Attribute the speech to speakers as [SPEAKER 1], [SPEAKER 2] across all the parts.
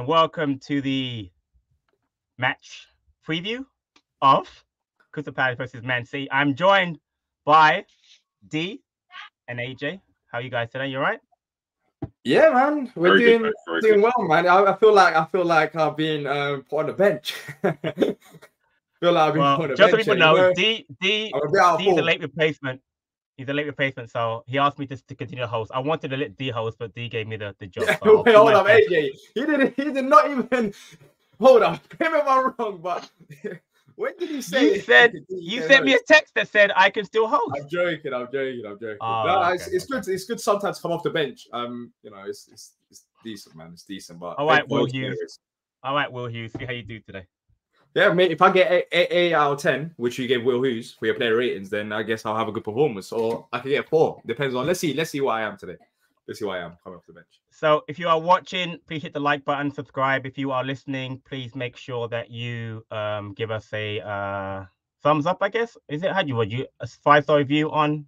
[SPEAKER 1] welcome to the match preview of Crystal Palace versus Man City. I'm joined by D and AJ. How are you guys today? You all right?
[SPEAKER 2] Yeah, man, we're doing well, man. I feel like I've been put on the bench. Feel like I've been put on the
[SPEAKER 1] just
[SPEAKER 2] bench.
[SPEAKER 1] So people know,
[SPEAKER 2] D's
[SPEAKER 1] a late replacement. He's a late replacement, so he asked me to continue to host. I wanted to let D host, but D gave me the job. So
[SPEAKER 2] wait, hold up, AJ. He did not even hold up. Maybe I'm wrong, but when did he say?
[SPEAKER 1] You sent me a text that said I can still host.
[SPEAKER 2] I'm joking.
[SPEAKER 1] Oh,
[SPEAKER 2] no,
[SPEAKER 1] okay,
[SPEAKER 2] it's good. It's good sometimes to come off the bench. It's decent, man. It's decent, but
[SPEAKER 1] all right, Will Hughes. All right, Will Hughes. See how you do today.
[SPEAKER 2] Yeah, mate, if I get 8 out of 10, which you gave Will Hughes for your player ratings, then I guess I'll have a good performance. Or I can get 4. Depends on. Let's see what I am today. Let's see what I am coming off the bench.
[SPEAKER 1] So if you are watching, please hit the like button, subscribe. If you are listening, please make sure that you give us a thumbs up, I guess. Is it would you a 5-star review on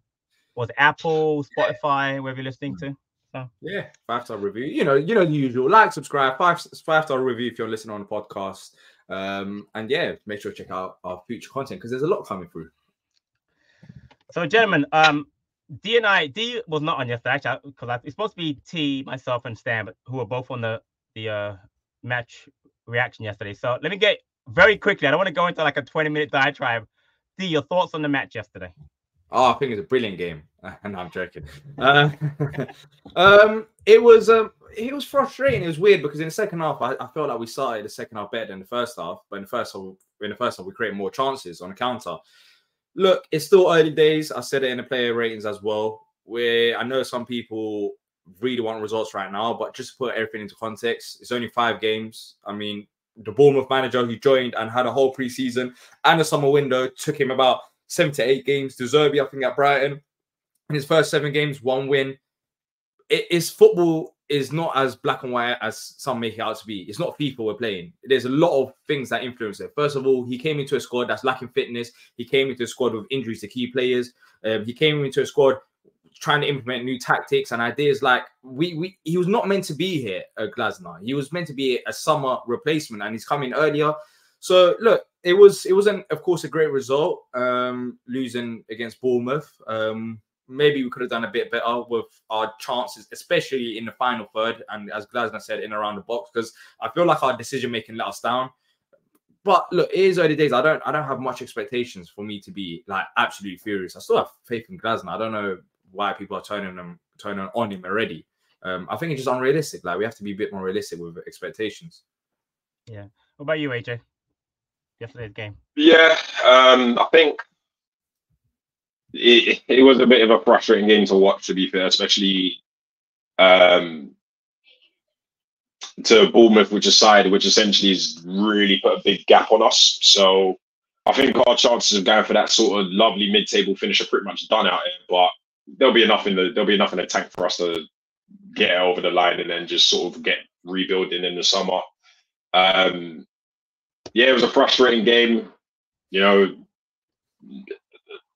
[SPEAKER 1] Apple, Spotify, wherever you're listening to? So
[SPEAKER 2] yeah, 5-star review. You know the usual. Like, subscribe, 5-star review if you're listening on the podcast. And yeah, make sure to check out our future content because there's a lot coming through.
[SPEAKER 1] So, gentlemen, D was not on yesterday, actually, because it's supposed to be T, myself, and Stan, but who were both on the match reaction yesterday. So let me get very quickly. I don't want to go into like a 20-minute diatribe. D, your thoughts on the match yesterday?
[SPEAKER 2] Oh, I think it's a brilliant game. No, I'm joking. It was frustrating. It was weird because in the second half, I felt like we started the second half better than the first half. But in the first half, we created more chances on the counter. Look, it's still early days. I said it in the player ratings as well. Where I know some people really want results right now, but just to put everything into context, it's only 5 games. I mean, the Bournemouth manager who joined and had a whole preseason and a summer window took him about 7 to 8 games. De Zerbi, I think, at Brighton, in his first 7 games, 1 win. Football is not as black and white as some make it out to be. It's not FIFA we're playing. There's a lot of things that influence it. First of all, he came into a squad that's lacking fitness. He came into a squad with injuries to key players. He came into a squad trying to implement new tactics and ideas. Like he was not meant to be here at Glasner. He was meant to be a summer replacement, and he's coming earlier. So look, it wasn't, of course, a great result. Losing against Bournemouth. Maybe we could have done a bit better with our chances, especially in the final third. And as Glasner said, in around the box, because I feel like our decision making let us down. But look, it is early days. I don't have much expectations for me to be like absolutely furious. I still have faith in Glasner. I don't know why people are turning on him already. I think it's just unrealistic. Like, we have to be a bit more realistic with expectations.
[SPEAKER 1] Yeah. What about you, AJ? Yesterday's game.
[SPEAKER 3] Yeah, I think it was a bit of a frustrating game to watch, to be fair, especially to Bournemouth, which essentially has really put a big gap on us. So I think our chances of going for that sort of lovely mid-table finish are pretty much done out here. But there'll be enough in the tank for us to get over the line and then just sort of get rebuilding in the summer. Yeah, it was a frustrating game. You know,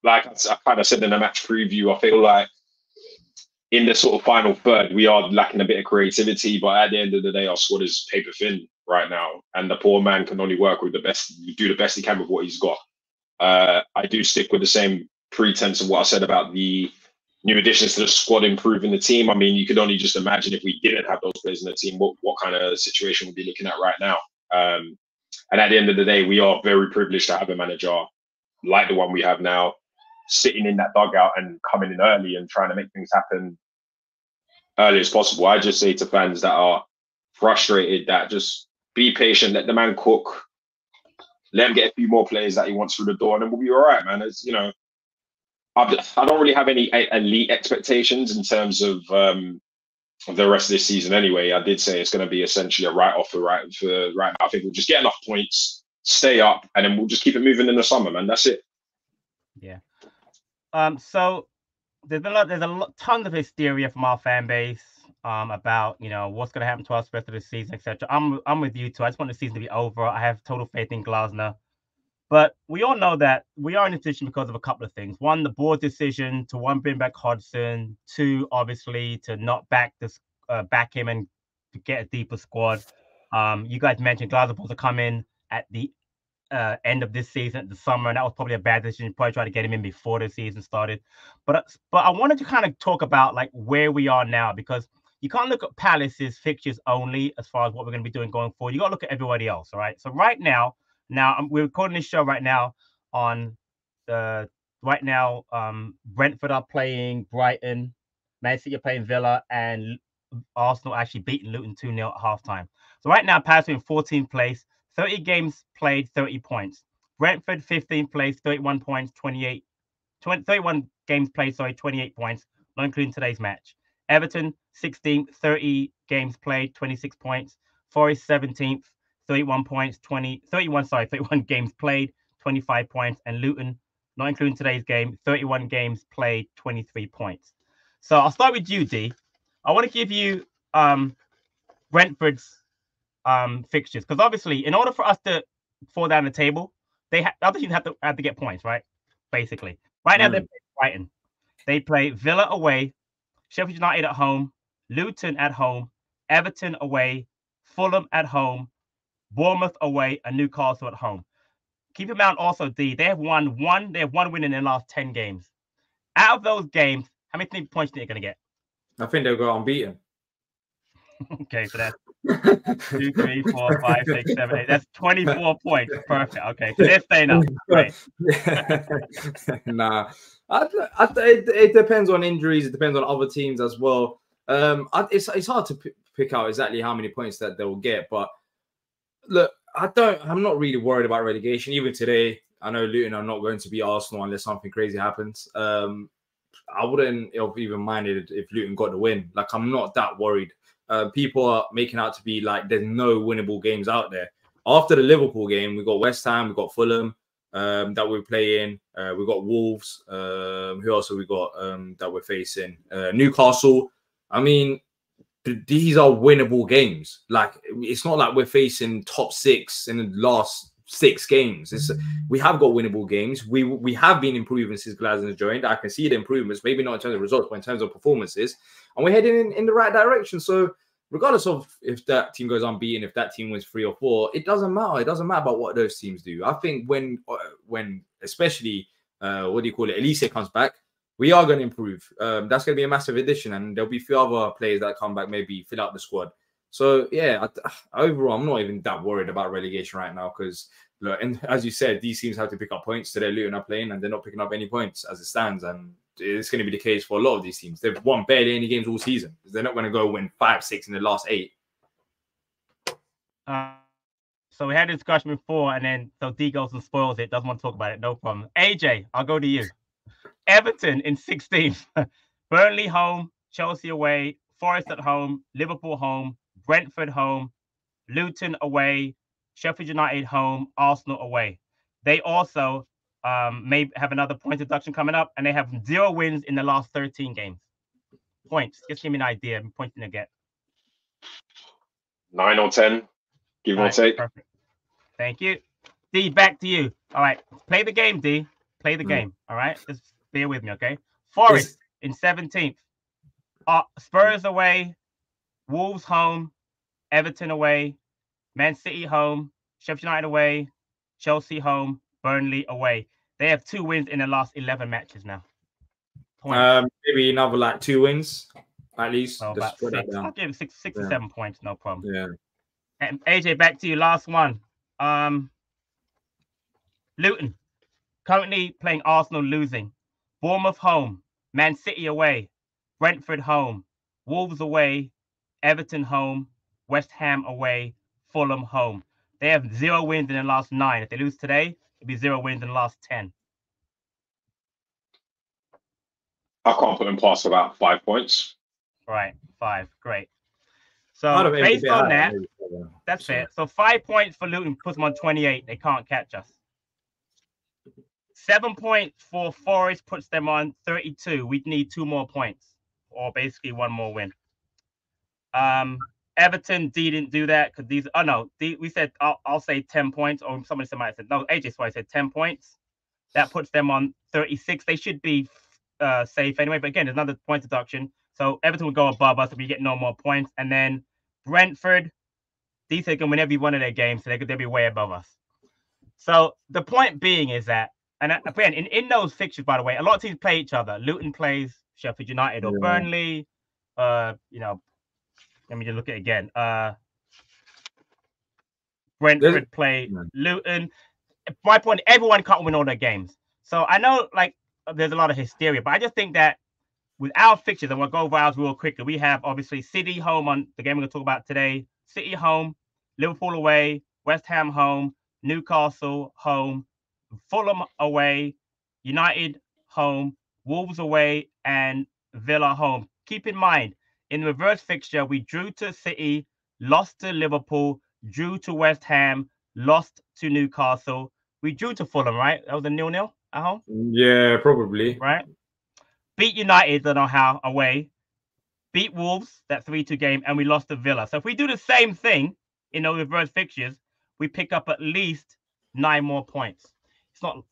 [SPEAKER 3] like I kind of said in the match preview, I feel like in the sort of final third, we are lacking a bit of creativity. But at the end of the day, our squad is paper thin right now, and the poor man can only work with do the best he can with what he's got. I do stick with the same pretense of what I said about the new additions to the squad improving the team. I mean, you could only just imagine if we didn't have those players in the team, what kind of situation we'd be looking at right now. And at the end of the day, we are very privileged to have a manager like the one we have now, sitting in that dugout and coming in early and trying to make things happen early as possible. I just say to fans that are frustrated that just be patient, let the man cook, let him get a few more players that he wants through the door, and then we'll be all right, man. As you know, I don't really have any elite expectations in terms of the rest of this season anyway. I did say it's going to be essentially a write-off for right now. I think we'll just get enough points, stay up, and then we'll just keep it moving in the summer, man. That's it.
[SPEAKER 1] Yeah. So there's tons of hysteria from our fan base about, you know, what's going to happen to us the rest of the season, etc. I'm with you too. I just want the season to be over. I have total faith in Glasner. But we all know that we are in a position because of a couple of things. One, the board decision to bring back Hodgson. 2, obviously, to not back him and to get a deeper squad. You guys mentioned Glasgow supposed to come in at the end of this season, at the summer, and that was probably a bad decision. Probably try to get him in before the season started. But I wanted to kind of talk about like where we are now, because you can't look at Palace's fixtures only as far as what we're going to be doing going forward. You got to look at everybody else, all right? So right now, we're recording this show right now on Brentford are playing Brighton, Man City are playing Villa, and Arsenal actually beating Luton 2-0 at halftime. So right now, Palace are in 14th place, 30 games played, 30 points. Brentford, 15th place, 31 points, 31 games played, 28 points, not including today's match. Everton, 16th, 30 games played, 26 points. Forest, 17th, 31 points, 31 games played, 25 points. And Luton, not including today's game, 31 games played, 23 points. So I'll start with you, D. I want to give you Brentford's fixtures, because obviously, in order for us to fall down the table, other teams have to get points, right? Basically, right now they play Brighton, they play Villa away, Sheffield United at home, Luton at home, Everton away, Fulham at home, Bournemouth away, and Newcastle at home. Keep in mind also, D, they have one win in their last 10 games. Out of those games, how many points are they going to get?
[SPEAKER 2] I think they'll go unbeaten.
[SPEAKER 1] Okay, so that's 2, 3, 4, 5, 6, 7, 8. That's 24 points. Perfect. Okay, so they're staying up. Right.
[SPEAKER 2] Nah, it depends on injuries. It depends on other teams as well. It's hard to pick out exactly how many points that they will get. But look, I'm not really worried about relegation. Even today, I know Luton are not going to beat Arsenal unless something crazy happens. I wouldn't have even minded if Luton got the win. Like, I'm not that worried. People are making out to be like there's no winnable games out there. After the Liverpool game, we got West Ham, we got Fulham that we're playing. We got Wolves. Who else have we got that we're facing? Newcastle. I mean, these are winnable games. Like, it's not like we're facing top 6 in the last 6 games. We have got winnable games. We have been improving since Glasgow joined. I can see the improvements, maybe not in terms of results, but in terms of performances. And we're heading in the right direction. So regardless of if that team goes unbeaten, if that team wins 3 or 4, it doesn't matter. It doesn't matter about what those teams do. I think when especially Olise comes back, we are going to improve. That's going to be a massive addition, and there'll be a few other players that come back, maybe fill out the squad. So yeah, overall, I'm not even that worried about relegation right now, because look, and as you said, these teams have to pick up points. Today, Luton are playing, and they're not picking up any points as it stands, and it's going to be the case for a lot of these teams. They've won barely any games all season. They're not going to go win 5, 6 in the last 8.
[SPEAKER 1] So we had a discussion before, and then so D goes and spoils it. Doesn't want to talk about it. No problem. AJ, I'll go to you. Everton in 16th, Burnley home, Chelsea away, Forest at home, Liverpool home, Brentford home, Luton away, Sheffield United home, Arsenal away. They also may have another point deduction coming up, and they have 0 wins in the last 13 games. Points. Just give me an idea. I'm pointing to get
[SPEAKER 3] 9 or 10, give or take.
[SPEAKER 1] Perfect. Thank you. D, back to you. All right. Play the game, D. Play the game. All right. Just bear with me, okay? Forest in 17th. Spurs away, Wolves home, Everton away, Man City home, Sheffield United away, Chelsea home, Burnley away. They have 2 wins in the last 11 matches now.
[SPEAKER 2] Maybe another like 2 wins at least.
[SPEAKER 1] So about 6. I'll give it 6 or 7 points, no problem.
[SPEAKER 2] Yeah.
[SPEAKER 1] And AJ, back to you. Last one. Luton currently playing Arsenal, losing. Bournemouth home, Man City away, Brentford home, Wolves away, Everton home, West Ham away, Fulham home. They have 0 wins in the last 9. If they lose today, it'll be 0 wins in the last 10.
[SPEAKER 3] I can't put them past about 5 points.
[SPEAKER 1] Right, 5. Great. So based on that, that's fair. So 5 points for Luton puts them on 28. They can't catch us. 7 points for Forest puts them on 32. We need 2 more points, or basically 1 more win. Everton, D didn't do that because these. Oh no, D, we said I'll say 10 points, or somebody said no. AJ Swipe said 10 points. That puts them on 36. They should be safe anyway. But again, there's another point deduction. So Everton will go above us if we get no more points. And then Brentford, City can win every one of their games, so they'll be way above us. So the point being is that, and again, in those fixtures, by the way, a lot of teams play each other. Luton plays Sheffield United or Burnley. You know, let me just look at it again. Brentford play Luton. My point, everyone can't win all their games. So I know, like, there's a lot of hysteria, but I just think that with our fixtures, and we'll go over ours real quickly, we have obviously City home on the game we're going to talk about today, City home, Liverpool away, West Ham home, Newcastle home, Fulham away, United home, Wolves away, and Villa home. Keep in mind, in the reverse fixture, we drew to City, lost to Liverpool, drew to West Ham, lost to Newcastle. We drew to Fulham, right? That was a 0-0 at home?
[SPEAKER 2] Yeah, probably.
[SPEAKER 1] Right? Beat United, don't know how, away. Beat Wolves, that 3-2 game, and we lost to Villa. So if we do the same thing in those reverse fixtures, we pick up at least 9 more points. It's not.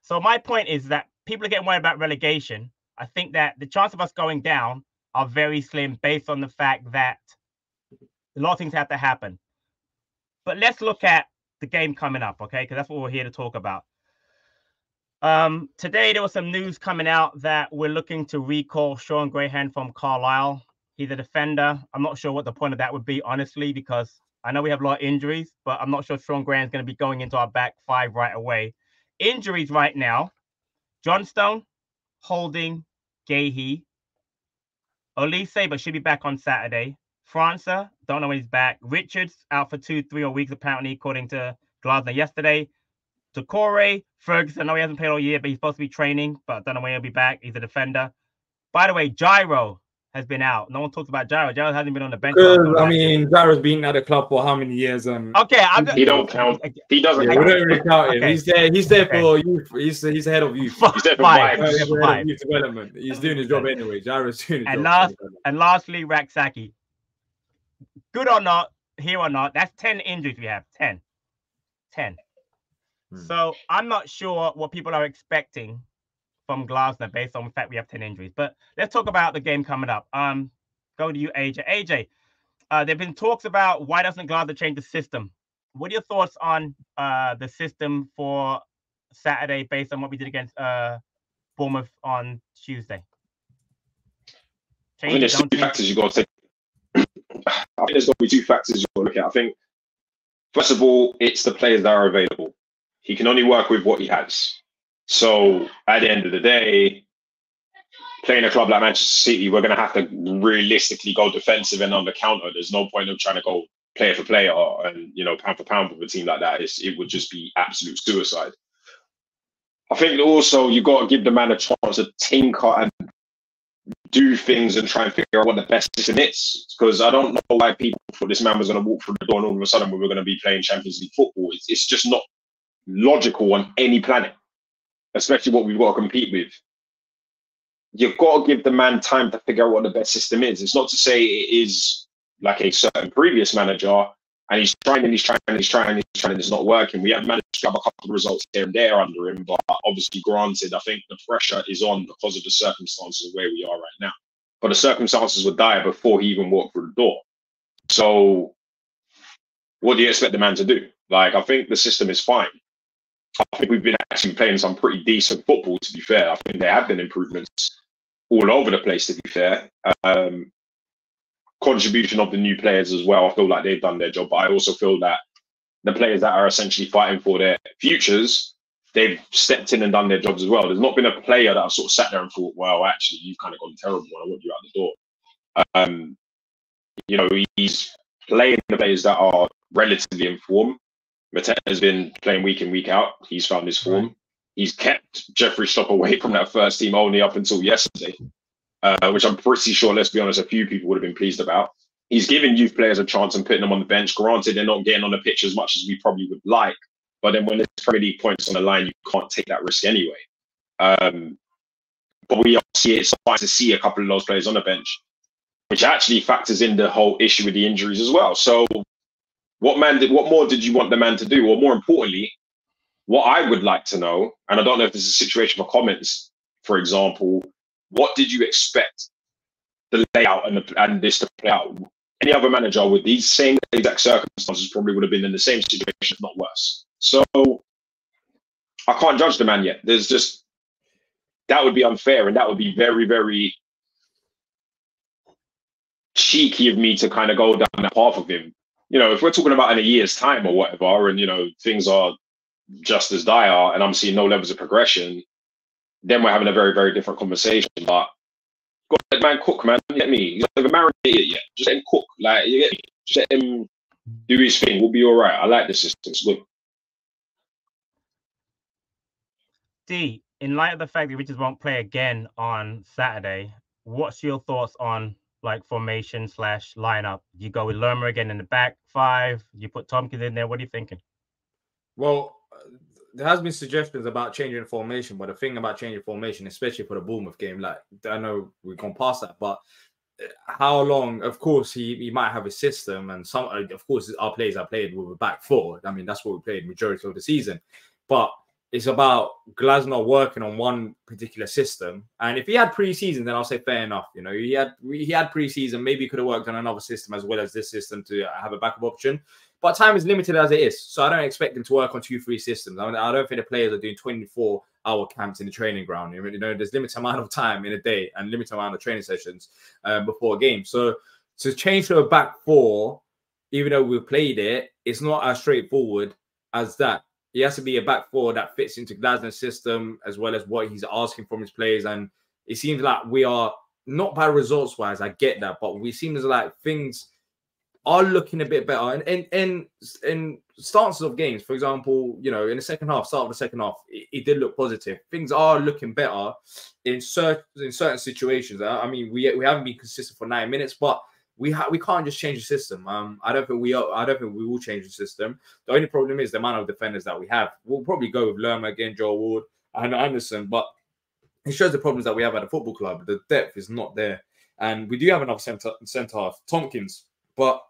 [SPEAKER 1] So my point is that people are getting worried about relegation. I think that the chance of us going down are very slim based on the fact that a lot of things have to happen. But let's look at the game coming up, okay? Because that's what we're here to talk about. Today, there was some news coming out that we're looking to recall Sean Graham from Carlisle. He's a defender. I'm not sure what the point of that would be, honestly, because I know we have a lot of injuries, but I'm not sure Sean Graham's going to be going into our back five right away. Injuries right now: Johnstone, Holding, Gahey, Olise, but should be back on Saturday. França, don't know when he's back. Richards out for 2-3 weeks, apparently, according to Glasner yesterday. Decore, Ferguson, I know he hasn't played all year, but he's supposed to be training, but don't know when he'll be back. He's a defender. By the way, Gyro has been out. No one talks about Gyro. Gyro hasn't been on the bench.
[SPEAKER 2] Because, I mean, Gyro's been at the club for how many years?
[SPEAKER 1] Okay,
[SPEAKER 3] he don't count. He doesn't count.
[SPEAKER 2] We don't really count him.
[SPEAKER 3] Okay.
[SPEAKER 2] He's there for youth. He's the head of youth.
[SPEAKER 3] He's there for vibes.
[SPEAKER 2] Youth development. He's doing his job anyway. Gyro's doing his
[SPEAKER 1] job. And lastly, Raksaki. Good or not, here or not, that's 10 injuries we have. 10. So I'm not sure what people are expecting from Glasner based on the fact we have 10 injuries. But let's talk about the game coming up. Go to you, AJ. AJ, there have been talks about why doesn't Glasner change the system? What are your thoughts on the system for Saturday based on what we did against Bournemouth on Tuesday?
[SPEAKER 3] I think there's two factors you got to take. I think there's got to be two factors you got to look at. I think, first of all, it's the players that are available. He can only work with what he has. So at the end of the day, playing a club like Manchester City, we're going to have to realistically go defensive and on the counter. There's no point of trying to go player for player and, you know, pound for pound with a team like that. It would just be absolute suicide. I think also you've got to give the man a chance to tinker and do things and try and figure out what the best system is. Because I don't know why people thought this man was going to walk through the door and all of a sudden we were going to be playing Champions League football. It's just not logical on any planet, especially what we've got to compete with. You've got to give the man time to figure out what the best system is. It's not to say it is like a certain previous manager and he's trying and he's trying and he's trying and he's trying and it's not working. We have managed to have a couple of results here and there under him, but obviously granted, I think the pressure is on because of the circumstances of where we are right now. But the circumstances were dire before he even walked through the door. So what do you expect the man to do? Like, I think the system is fine. I think we've been actually playing some pretty decent football, to be fair. I think there have been improvements all over the place, to be fair. Contribution of the new players as well. I feel like they've done their job, but I also feel that the players that are essentially fighting for their futures, they've stepped in and done their jobs as well. There's not been a player that I've sort of sat there and thought, well, actually, you've kind of gone terrible and I want you out the door. You know, he's playing the players that are relatively in form. Mateta has been playing week in, week out. He's found his form. Right. He's kept Jeffrey Stopp away from that first team only up until yesterday, which I'm pretty sure, let's be honest, a few people would have been pleased about. He's giving youth players a chance and putting them on the bench. Granted, they're not getting on the pitch as much as we probably would like, but then when there's Premier League points on the line, you can't take that risk anyway. But we are starting to see a couple of those players on the bench, which actually factors in the whole issue with the injuries as well. So what more did you want the man to do? Or more importantly, what I would like to know, and I don't know if this is a situation for comments, for example, what did you expect the layout and this to play out? any other manager with these same exact circumstances probably would have been in the same situation, if not worse. So I can't judge the man yet. There's just, that would be unfair, and that would be very, very cheeky of me to kind of go down that path of him. You know, if we're talking about in a year's time or whatever, and, you know, things are just as dire and I'm seeing no levels of progression, then we're having a very, very different conversation. But go let man cook, man. You get me? He's not even marinated yet. Just let him cook. Like, you get me? Just let him do his thing. We'll be all right. I like the system. It's good.
[SPEAKER 1] D, in light of the fact that we just won't play again on Saturday, what's your thoughts on like formation / lineup? You go with Lerma again in the back five. You put Tompkins in there. What are you thinking?
[SPEAKER 2] Well, there has been suggestions about changing formation, but the thing about changing formation, especially for the Bournemouth game, like I know we've gone past that, but how long? Of course, he might have a system, and some, of course, our players are played with a back four. I mean, that's what we played majority of the season, but it's about Glasner working on one particular system. And if he had pre-season, then I'll say fair enough. You know, he had pre-season. Maybe he could have worked on another system as well as this system to have a backup option. But time is limited as it is, so I don't expect him to work on 2-3 systems. I mean, I don't think the players are doing 24-hour camps in the training ground. You know, there's limited amount of time in a day and limited amount of training sessions before a game. So to change to a back four, even though we've played it, it's not as straightforward as that. He has to be a back four that fits into Glasner's system as well as what he's asking from his players. And it seems like we are not by results wise. I get that, but we seem like things are looking a bit better. And in stances of games, for example, you know, in the second half, start of the second half, it did look positive. Things are looking better in certain situations. I mean, we haven't been consistent for 9 minutes, but we can't just change the system. I don't think we will change the system. The only problem is the amount of defenders that we have. We'll probably go with Lerma again, Joel Ward, and Anderson, but it shows the problems that we have at the football club. The depth is not there, and we do have enough centre half, Tompkins, but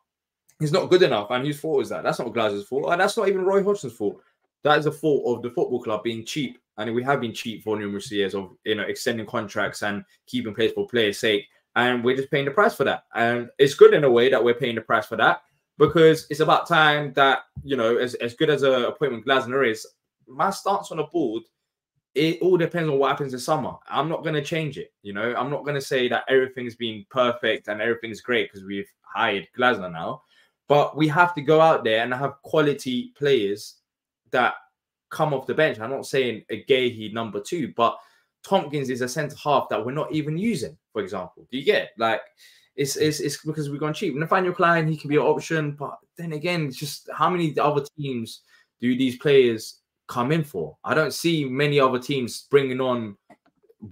[SPEAKER 2] he's not good enough. And whose fault is that? That's not Glasner's fault, and that's not even Roy Hodgson's fault. That is the fault of the football club being cheap, and we have been cheap for numerous years of, you know, extending contracts and keeping players for players' sake. And we're just paying the price for that. And it's good in a way that we're paying the price for that, because it's about time that, you know, as good as an appointment Glasner is, my stance on the board, it all depends on what happens in summer. I'm not going to change it. You know, I'm not going to say that everything's been perfect and everything's great because we've hired Glasner now. But we have to go out there and have quality players that come off the bench. I'm not saying a Gahey number 2, but Tompkins is a centre half that we're not even using, for example. Do you get it? Like, it's because we've gone cheap. Nathaniel Klein, he can be an option, but then again, it's just how many other teams do these players come in for? I don't see many other teams bringing on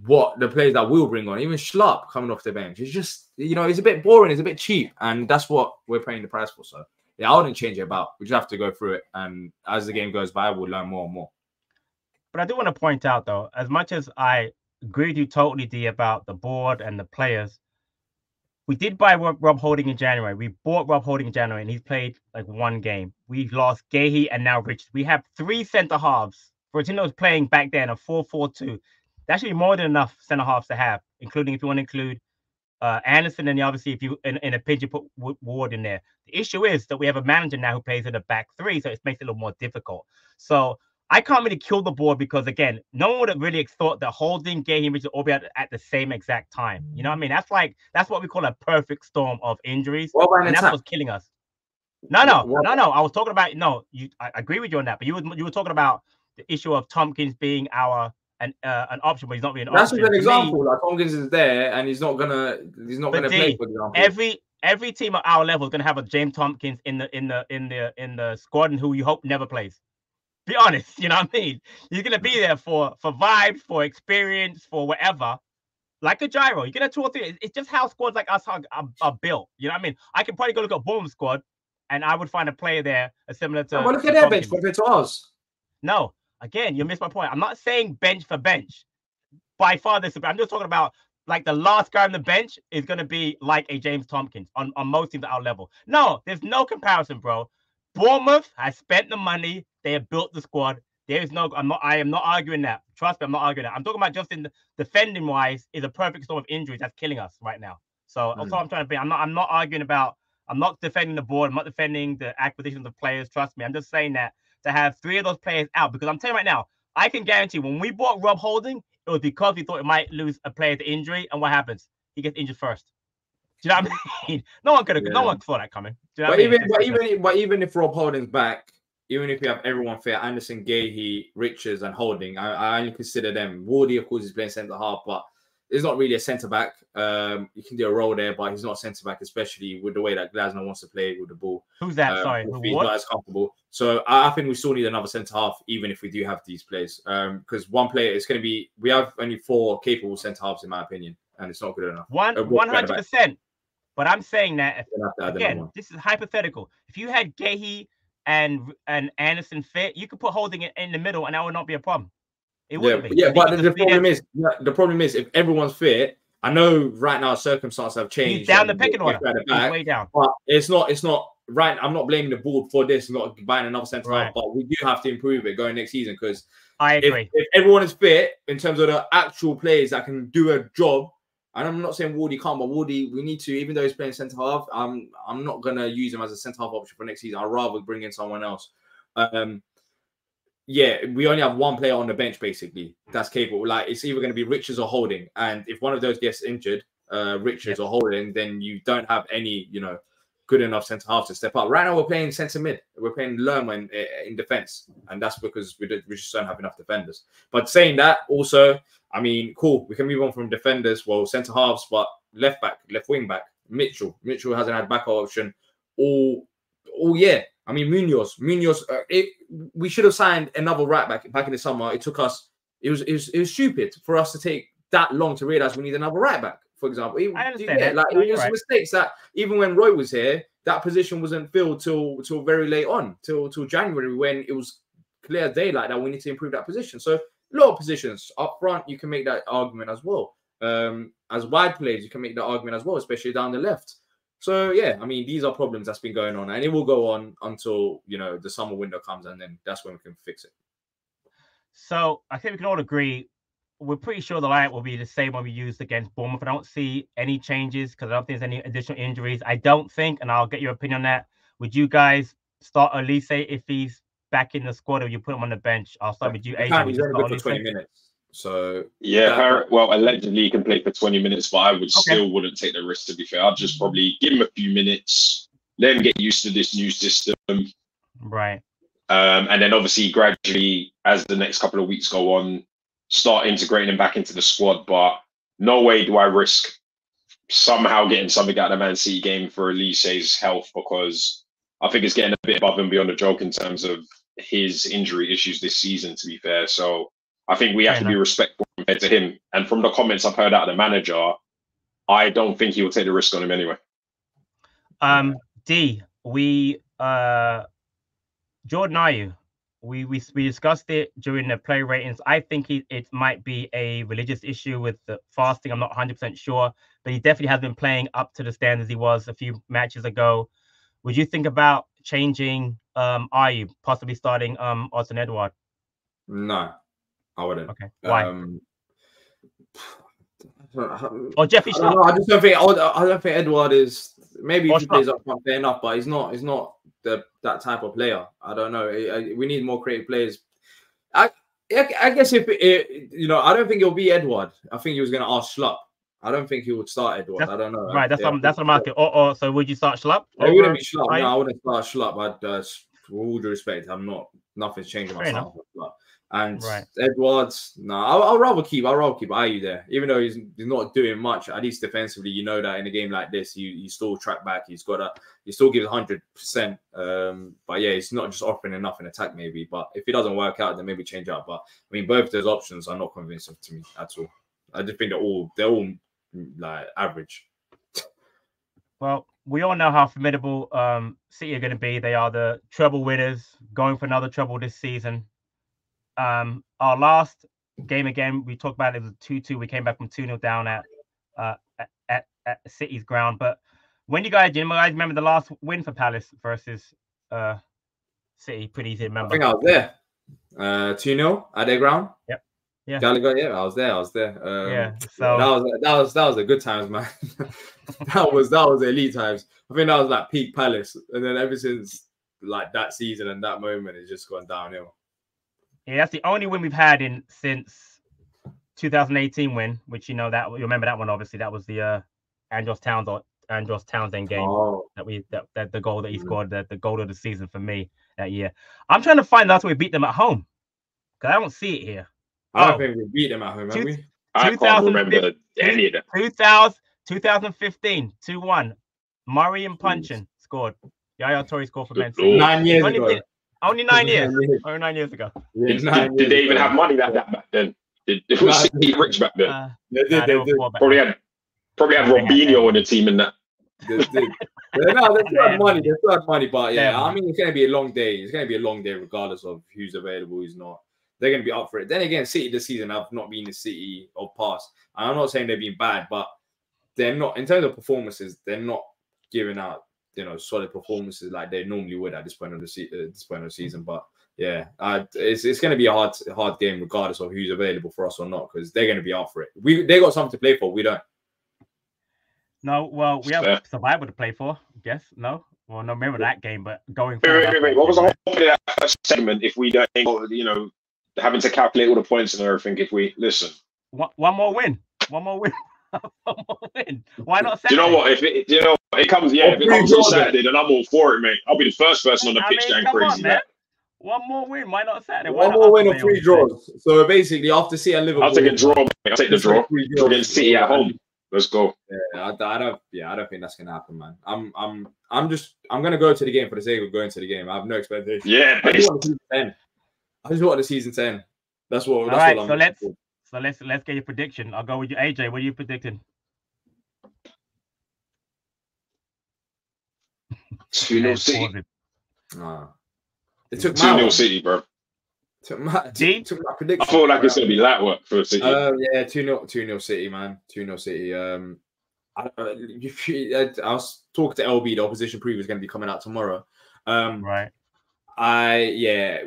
[SPEAKER 2] what the players that we'll bring on. Even Schlupp coming off the bench. It's just, you know, it's a bit boring. It's a bit cheap, and that's what we're paying the price for. So, yeah, I wouldn't change it about. We just have to go through it, and as the game goes by, we'll learn more and more.
[SPEAKER 1] But I do want to point out, though, as much as I agree with you totally, D, about the board and the players, we did buy Rob Holding in January. We bought Rob Holding in January, and he's played like one game. We've lost Gahey and now Richards. We have 3 centre halves. For a team that was playing back then, a 4-4-2. That's actually more than enough centre halves to have, including if you want to include Anderson, and obviously if you in a pinch you put Ward in there. The issue is that we have a manager now who plays in a back 3, so it makes it a little more difficult. So I can't really kill the board because, again, no one would have really thought that Holding, Gahey, and Richards all be at the same exact time. You know what I mean? That's what we call a perfect storm of injuries, and that's what's killing us. No. I was talking about I agree with you on that, but you were talking about the issue of Tompkins being an option, but he's not being an option.
[SPEAKER 2] That's an example. Like Tompkins is there, and he's not gonna play. For example,
[SPEAKER 1] every team at our level is gonna have a James Tompkins in the squad, and who you hope never plays. Be honest, you know what I mean? He's gonna be there for vibes, for experience, for whatever. Like a gyro, you get a 2 or 3. It's just how squads like us are built. You know what I mean? I can probably go look at Bournemouth squad, and I would find a player there similar to.
[SPEAKER 2] Well, look at their bench compared to ours.
[SPEAKER 1] No, again, you missed my point. I'm not saying bench for bench. By far, I'm just talking about like the last guy on the bench is going to be like a James Tompkins on most teams at our level. No, there's no comparison, bro. Bournemouth has spent the money. They have built the squad. There is no. I am not arguing that. Trust me, I'm not arguing that. I'm talking about just in the defending wise is a perfect storm of injuries that's killing us right now. So that's all I'm trying to be. I'm not arguing about I'm not defending the board. I'm not defending the acquisition of players. Trust me. I'm just saying that to have 3 of those players out, because I'm telling you right now, I can guarantee when we bought Rob Holding, it was because we thought it might lose a player to injury. And what happens? He gets injured first. Do you know what I mean? No one saw that coming. Do you know
[SPEAKER 2] but even if Rob Holding's back, even if you have everyone fair, Anderson, Gahey, Richards, and Holding, I only consider them. Wardy, of course, is playing centre half, but he's not really a centre back. You can do a role there, but he's not a centre back, especially with the way that Glasner wants to play with the ball.
[SPEAKER 1] Who's that? Sorry,
[SPEAKER 2] he's not as comfortable. So I think we still need another centre half, even if we do have these players. Because one player is going to be. We have only 4 capable centre halves, in my opinion, and it's not good enough.
[SPEAKER 1] 100%. But I'm saying that again, this is hypothetical. If you had Gahey and Anderson fit, you could put Holding in the middle, and that would not be a problem. It wouldn't be.
[SPEAKER 2] Yeah, but the problem is if everyone's fit. I know right now circumstances have changed.
[SPEAKER 1] He's down the pecking order. He's way down.
[SPEAKER 2] But it's not right. I'm not blaming the board for this. I'm not buying another centre half, but we do have to improve it going next season because
[SPEAKER 1] I agree.
[SPEAKER 2] If everyone is fit in terms of the actual players that can do a job, and I'm not saying Wardy can't, but Wardy, we need to, even though he's playing centre half, I'm not gonna use him as a centre half option for next season. I'd rather bring in someone else. Yeah, we only have one player on the bench basically that's capable. Like it's either going to be Richards or Holding, and if one of those gets injured, Richards or Holding, then you don't have any, good enough centre half to step up. Right now, we're playing centre mid. We're playing Lerma in defence, and that's because we just don't have enough defenders. But saying that, also, I mean, cool. We can move on from defenders, well, centre halves, but left back, left wing back, Mitchell hasn't had backup option all year. I mean, Munoz. We should have signed another right back in the summer. It took us. It was stupid for us to take that long to realize we need another right back. For example,
[SPEAKER 1] I understand that.
[SPEAKER 2] It was mistakes that even when Roy was here, that position wasn't filled till very late on, till January, when it was clear as daylight that we need to improve that position. So a lot of positions up front, you can make that argument as well. As wide players, you can make that argument as well, especially down the left. So, yeah, I mean, these are problems that's been going on, and it will go on until, the summer window comes, and then that's when we can fix it.
[SPEAKER 1] So, I think we can all agree, we're pretty sure the lineup will be the same one we used against Bournemouth. I don't see any changes because I don't think there's any additional injuries. I don't think, and I'll get your opinion on that. Would you guys start Olise if he's back in the squad, or you put him on the bench? I'll start with you, Adrian.
[SPEAKER 2] He's only good for 20 minutes. So
[SPEAKER 3] allegedly he can play for 20 minutes, but I wouldn't take the risk, to be fair. I'd just probably give him a few minutes, let him get used to this new system.
[SPEAKER 1] Right.
[SPEAKER 3] And then obviously gradually, as the next couple of weeks go on, start integrating him back into the squad. But no way do I risk somehow getting something out of the Man City game for Olise's health, because I think it's getting a bit above and beyond a joke in terms of his injury issues this season, to be fair. So I think we have to be respectful compared to him. And from the comments I've heard out of the manager, I don't think he will take the risk on him anyway.
[SPEAKER 1] Jordan Ayew, we discussed it during the play ratings. I think it might be a religious issue with the fasting. I'm not 100% sure, but he definitely has been playing up to the standards he was a few matches ago. Would you think about changing Ayew, possibly starting Austin Edouard?
[SPEAKER 2] No. I wouldn't.
[SPEAKER 1] Okay. Why? Or Jeffrey
[SPEAKER 2] Schlupp? I don't think Edouard is. Maybe he plays up front fair enough, but he's not that type of player. I don't know. We need more creative players. I guess I don't think it'll be Edouard. I think he was going to ask Schlupp. I don't think he would start Edouard. I don't know.
[SPEAKER 1] Right. That's what I'm asking. Or so would you start Schlupp?
[SPEAKER 2] It wouldn't be Schlupp. No, I wouldn't start Schlupp. With all due respect, nothing's changing myself. And Edwards, no, I'll rather keep Ayew there, even though he's not doing much. At least defensively, you know that in a game like this, you still track back. He still gives 100%. But yeah, he's not just offering enough in attack, maybe. But if it doesn't work out, then maybe change up. But I mean, both those options are not convincing to me at all. I just think they're all like average.
[SPEAKER 1] Well, we all know how formidable City are going to be. They are the treble winners, going for another treble this season. Our last game again, we talked about it was 2-2. We came back from 2-0 down at City's ground. But when you guys remember the last win for Palace versus City? Pretty easy to remember.
[SPEAKER 2] I think I was there. 2-0 at their ground.
[SPEAKER 1] Yep. Yeah.
[SPEAKER 2] Gallagher, yeah, I was there.
[SPEAKER 1] Yeah. So
[SPEAKER 2] that was a good times, man. that was the elite times. I think that was like peak Palace, and then ever since like that season and that moment, it's just gone downhill.
[SPEAKER 1] yeah, that's the only win we've had since 2018 win, which you remember that one obviously. That was the Andros Townsend game that the goal that he scored, the goal of the season for me that year. I'm trying to find out where we beat them at home because I don't see it here.
[SPEAKER 2] I don't think we beat them at home, have we?
[SPEAKER 3] I can't remember any of that.
[SPEAKER 1] 2015, 2-1. Murray and Punchin scored. Yaya Toure scored for Man
[SPEAKER 3] City.
[SPEAKER 2] 9 years ago.
[SPEAKER 1] Only 9 years. Only 9 years ago.
[SPEAKER 3] Yeah, did they even have money like that back then? Was City rich back then? Probably had Robinho on the team in that.
[SPEAKER 2] They still had money. They still had money, but yeah, I mean, it's going to be a long day. It's going to be a long day, regardless of who's available, who's not. They're going to be up for it. Then again, City this season have not been the City of past. And I'm not saying they've been bad, but they're not, in terms of performances, they're not giving out, solid performances like they normally would at this point of the season. But yeah, it's going to be a hard game, regardless of who's available for us or not, because they're going to be up for it. They got something to play for. We don't.
[SPEAKER 1] No, well, we have survival to play for. I guess no. Well, no, remember that game, but going forward.
[SPEAKER 3] Wait. What was the whole point of that first segment? If we don't, having to calculate all the points and everything. If we listen,
[SPEAKER 1] one more win. One more win. Why not Saturday?
[SPEAKER 3] Do you know what? If it comes on Saturday, then I'm all for it, mate. I'll be the first person on the pitch going crazy.
[SPEAKER 1] Man. One more win. Why not Saturday?
[SPEAKER 2] One more win or 3 draws. So basically, after City and Liverpool,
[SPEAKER 3] I'll take a draw. Mate. I'll take the draw against City at home. Let's go.
[SPEAKER 2] Yeah, I don't think that's gonna happen, man. I'm gonna go to the game for the sake of going to the game. I have no expectations.
[SPEAKER 3] Yeah,
[SPEAKER 2] I just want the season 10. That's what. That's all I'm.
[SPEAKER 1] So let's get your prediction. I'll go with you, AJ. What are you predicting?
[SPEAKER 3] 2-0 City.
[SPEAKER 2] It took
[SPEAKER 3] 2-0 City, bro.
[SPEAKER 2] Took my prediction.
[SPEAKER 3] I feel like it's gonna be light work for City.
[SPEAKER 2] Yeah, 2-0 City, man. 2-0 City. I was talking to LB. The opposition preview is going to be coming out tomorrow.
[SPEAKER 1] Right.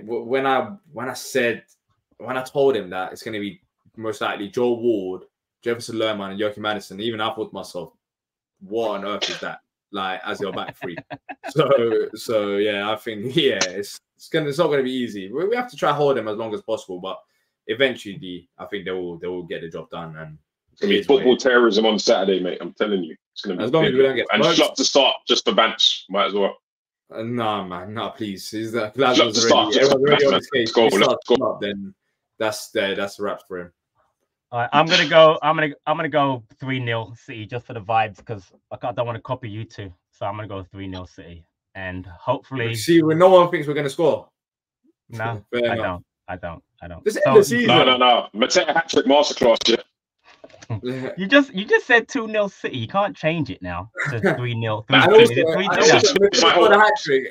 [SPEAKER 2] When I told him that it's going to be most likely Joe Ward, Jefferson Lerman, and Joachim Madison, even I thought to myself, what on earth is that? Like, as your back three. so yeah, I think it's not going to be easy. We have to try hold them as long as possible, but eventually, I think they will get the job done. And
[SPEAKER 3] it's going to be football terrorism on Saturday, mate. I'm telling you, it's going to be.
[SPEAKER 2] As long as we don't get
[SPEAKER 3] and Schlupp to start just for Bants, might as well.
[SPEAKER 2] No, man, no, please.
[SPEAKER 3] Schlupp to start just for Bants, man. Let's go.
[SPEAKER 2] Up, then that's a wrap for him.
[SPEAKER 1] All right, I'm gonna go 3-0 City just for the vibes because I don't want to copy you two. So I'm gonna go 3-0 City, and hopefully.
[SPEAKER 2] See, when no one thinks we're gonna score.
[SPEAKER 1] No, I don't.
[SPEAKER 2] This end the season.
[SPEAKER 3] No. Mateta hat-trick masterclass. Yeah.
[SPEAKER 1] You just said 2-0 City. You can't change it now to 3-0.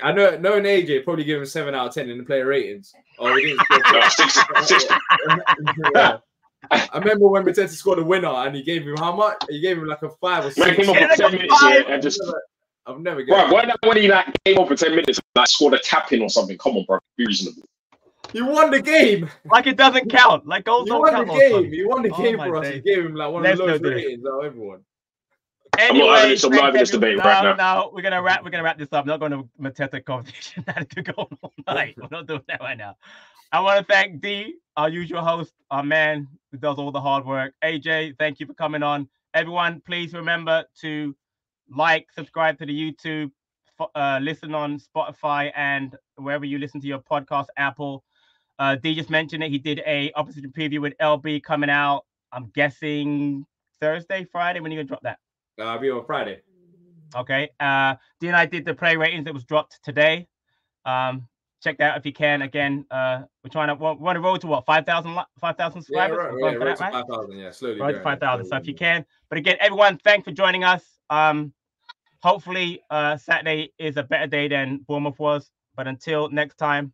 [SPEAKER 2] I know an AJ probably give him 7 out of 10 in the player ratings. Oh, he didn't score. Yeah. I remember when Mateta scored a winner and he gave him how much? He gave him like a 5 or 6.
[SPEAKER 3] Came up for 10 minutes and just.
[SPEAKER 2] I've never
[SPEAKER 3] got. Right, when he came up for 10 minutes and scored a tap in or something? Come on, bro, be reasonable.
[SPEAKER 2] You won the game.
[SPEAKER 1] Like it doesn't count. Like goals don't count.
[SPEAKER 2] You won the game for us. You gave him like one of the lowest ratings out of everyone.
[SPEAKER 1] Anyway,
[SPEAKER 3] I'm not having this debate right now.
[SPEAKER 1] No, we're gonna wrap this up. I'm not going to Mateta competition. That could go all night. We're not doing that right now. I want to thank D, our usual host, our man who does all the hard work. AJ, thank you for coming on. Everyone, please remember to subscribe to the YouTube, listen on Spotify and wherever you listen to your podcast, Apple. D just mentioned it. He did a opposition preview with LB coming out. I'm guessing Thursday, Friday. When are you gonna drop that?
[SPEAKER 2] I'll be on Friday.
[SPEAKER 1] Okay. D and I did the play ratings that was dropped today. Check that out if you can. Again, we're trying to we're on the road to what 5,000 subscribers.
[SPEAKER 2] Yeah, right. 5,000. Yeah, slowly.
[SPEAKER 1] Road to 5,000. So if you can, but again, everyone, thanks for joining us. Hopefully, Saturday is a better day than Bournemouth was. But until next time,